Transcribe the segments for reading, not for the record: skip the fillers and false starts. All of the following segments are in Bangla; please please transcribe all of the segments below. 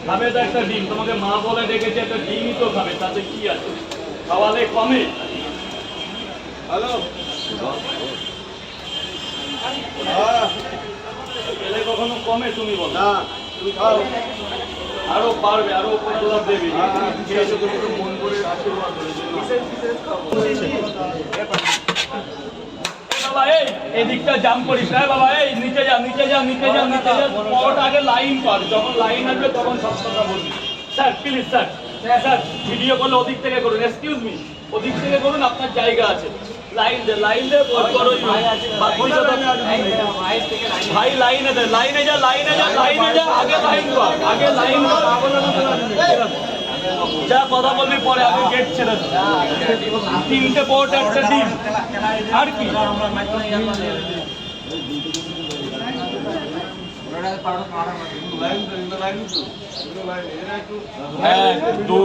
খাবে তো একটা ডিম, তোমাকে মা বলে ডেকেছে, একটা ডিমই তো খাবে, তাতে কি আছে? খাওয়ালে কমে। হ্যালো, এলে কখনো কমে তুমি বলো না? তুমি খাও, আরো পারবে, আরো উপরে আল্লাহ দেবে। মন করে আশীর্বাদ বাবা, এই দিকটা জাম করিস না বাবা, এই নিচে যা, নিচে যা, নিচে যা, নিচে যা। পট আগে লাইন পার, যখন লাইন আসবে তখন সব কথা বলবি। Sir please sir, sir video করলে ওদিক থেকে করুন, এক্সকিউজ মি, ওদিক থেকে করুন, আপনার জায়গা আছে। লাইন দে, লাইন দে, ভাই লাইনে দে, লাইনে যা, লাইনে যা, লাইনে যা, আগে লাইন কর, আগে লাইন যা, কথা বলবি পরে, আগে গেট ছেড়ে দে। 3টে পট, একটা ডিম, আর কি? 1 2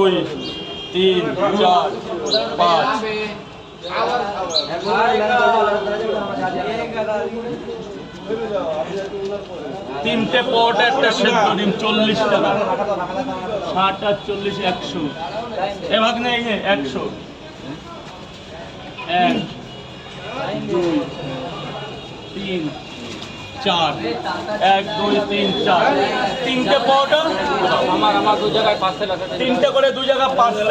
3 4 5 3টে পট, একটা সেদ্ধ ডিম, 40 টাকা। 60 আর 40 100। এ ভাগ নেই, 100। 1 2 3 4, 1 2 3 4, 3টে পাউডার আমার 2 জায়গায় পার্সেল আছে, 3টে করে 2 জায়গা পার্সেল,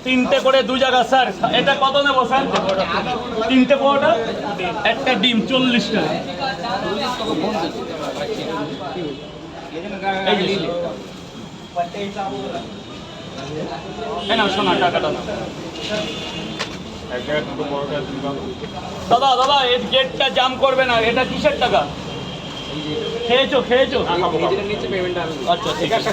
3টে করে 2 জায়গা। স্যার এটা কত নেবো স্যার? 3টে পাউডার, একটা ডিম, 40 টাকা। এই নাও শোনা, টাকাটা নাও। দাদা দাদা, এই গেটটা জাম করবে না, এটা কিসের টাকা? খেয়েছো খেয়েছো? আচ্ছা ঠিক আছে।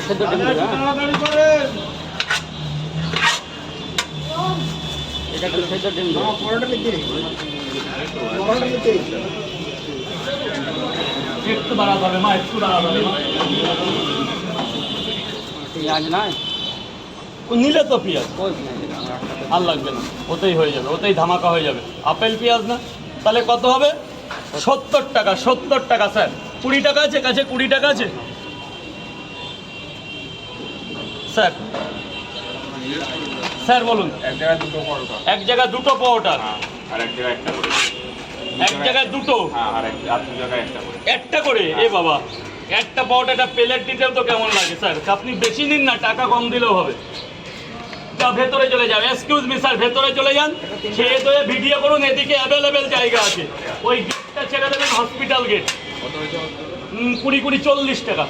একটু বাড়াতে হবে মা, একটু বাড়াতে হবে। পেঁয়াজ নাই নিলে তো, পেঁয়াজ আর লাগবে না, ওতেই হয়ে যাবে, ওতেই ধামাকা হয়ে যাবে। আপেল পেঁয়াজ না, তাহলে কত হবে? 70 টাকা। 70 টাকা স্যার। 20 টাকা আছে কাছে? 20 টাকা আছে স্যার? স্যার বলুন। এক জায়গায় দুটো পাওয়াটা, আর এক জায়গায় একটা করে, এক জায়গায় দুটো, আর দু জায়গায় একটা করে। একটা করে? এ বাবা, একটা পাওয়াটা একটা প্লেট দিতেও তো কেমন লাগে স্যার? আপনি বেশি নিন না, টাকা কম দিলেও হবে। যা ভেতরে চলে যাও। এক্সকিউজ মি স্যার, ভেতরে চলে যান, খেয়ে দিয়ে ভিডিও করুন, এদিকে অ্যাভেলেবেল জায়গা আছে। ওই গেটটা ছেড়ে দেবেন, হসপিটাল গেট। 20 20 40 টাকা।